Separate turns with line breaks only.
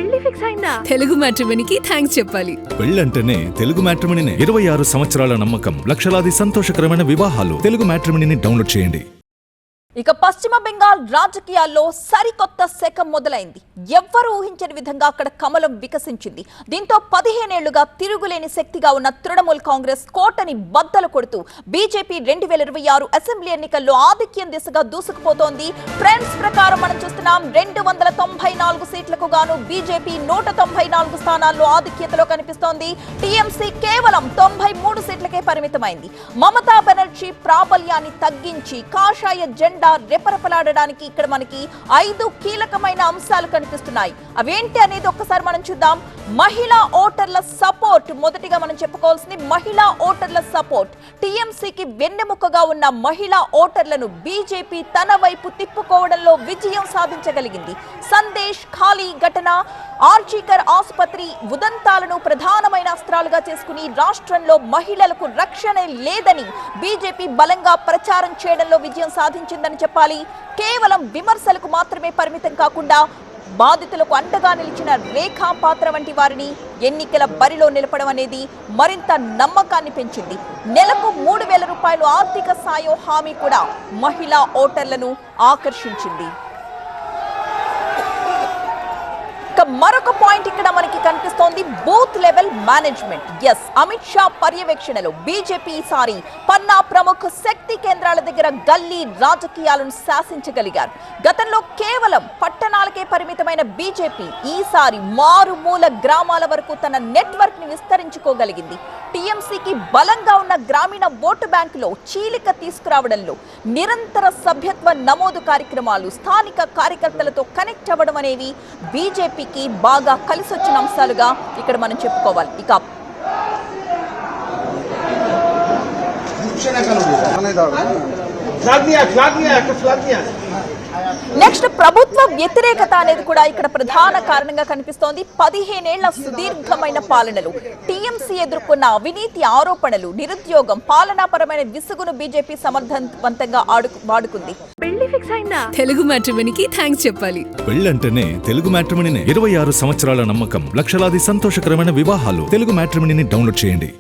పెళ్లి ఫిక్స్ అయిందా? తెలుగు మ్యాట్రిమోనీకి థ్యాంక్స్ చెప్పాలి.
పెళ్ళంటేనే తెలుగు మ్యాట్రిమోనీనే. 26 సంవత్సరాల నమ్మకం, లక్షలాది సంతోషకరమైన వివాహాలు. తెలుగు మ్యాట్రిమోనీని డౌన్లోడ్ చేయండి.
ఇక పశ్చిమ బెంగాల్ రాజకీయాల్లో సరికొత్త శకం మొదలైంది. ఎవ్వరూ ఊహించని విధంగా అక్కడ కమలం వికసించింది. దీంతో 15 ఏళ్లుగా తిరుగులేని శక్తిగా ఉన్న తృణమూల్ కాంగ్రెస్ కోటని బద్దలు కొడుతూ బీజేపీ 2026 అసెంబ్లీ ఎన్నికల్లో ఆధిక్యం దిశగా దూసుకుపోతోంది. ట్రెండ్స్ ప్రకారం మనం చూస్తున్నాం 294 సీట్లకు గాను బీజేపీ 194 స్థానాల్లో ఆధిక్యతలో కనిపిస్తోంది. టీఎంసీ కేవలం 93 సీట్లకే పరిమితమైంది. మమతా బెనర్జీ ప్రాబల్యాన్ని తగ్గించి కాషాయ జెండా రెపరెపలాడడానికి ఇక్కడ మనకి 5 కీలకమైన అంశాలు కనిపిస్తున్నాయి. అవేంటి అనేది ఒక్కసారి మనం చూద్దాం. మహిళా ఓటర్ల సపోర్ట్ మొదటిగా మనం చెప్పుకోవాల్సింది. మహిళా ఓటర్ల సపోర్ట్ టీఎంసీకి వెన్నెముకగా ఉన్న మహిళా ఓటర్లను బీజేపీ తన వైపు తిప్పుకోవడంలో విజయం సాధించగలిగింది. సందేశ్ ఖాళీ ఘటన, ఆర్జీకర్ ఆసుపత్రి ఉదంతాలను ప్రధానమైన అస్త్రాలుగా చేసుకుని రాష్ట్రంలో మహిళలకు రక్షణ లేదని బీజేపీ బలంగా ప్రచారం చేయడంలో విజయం సాధించిందని చెప్పాలి. కేవలం విమర్శలకు మాత్రమే పరిమితం కాకుండా బాధితులకు అండగా నిలిచిన రేఖా పాత్ర వంటి వారిని ఎన్నికల బరిలో నిలపడం అనేది మరింత నమ్మకాన్ని పెంచింది. నెలకు 3,000 రూపాయలు ఆర్థిక సాయం హామీ కూడా మహిళా ఓటర్లను ఆకర్షించింది. మరొక పాయింట్ ఇక్కడ మనకి కనిపిస్తోంది, booth level management. Yes, Amit Shah పర్యవేక్షణలో బీజేపీ ఈసారి పన్నా ప్రముఖ శక్తి కేంద్రాల దగ్గర గల్లీ రాజకీయాలను శాసించగలిగారు. గతంలో కేవలం పట్టణాలకే పరిమితమైన బీజేపీ ఈసారి మారుమూల గ్రామాల వరకు తన నెట్వర్క్ ని విస్తరించుకోగలిగింది. టీఎంసీకి బలంగా ఉన్న గ్రామీణ ఓటు బ్యాంకులో చీలిక తీసుకురావడంలో నిరంతర సభ్యత్వ నమోదు కార్యక్రమాలు, స్థానిక కార్యకర్తలతో కనెక్ట్ అవ్వడం అనేవి బీజేపీకి బాగా కలిసొచ్చిన అంశాలుగా ఇక్కడ మనం చెప్పుకోవాలి. ఇక నెక్స్ట్ ప్రభుత్వ వ్యతిరేకత అనేది కూడా ఇక్కడ ప్రధాన కారణంగా కనిపిస్తోంది. 15 ఏళ్ల సుదీర్ఘమైన పాలనలు, టీఎంసీ ఎదుర్కొన్న అవినీతి ఆరోపణలు, నిరుద్యోగం, పాలనాపరమైన విసుగును బీజేపీ సమర్థవంతంగా వాడుకుంది.
పెళ్లి ఫిక్స్ అయిందా? తెలుగు మ్యాట్రిమోనీకి థ్యాంక్స్ చెప్పాలి.
పెళ్ళంటేనే తెలుగు మ్యాట్రిమోనీనే. 26 సంవత్సరాల నమ్మకం, లక్షలాది సంతోషకరమైన వివాహాలు. తెలుగు మ్యాట్రిమోనీని డౌన్లోడ్ చేయండి.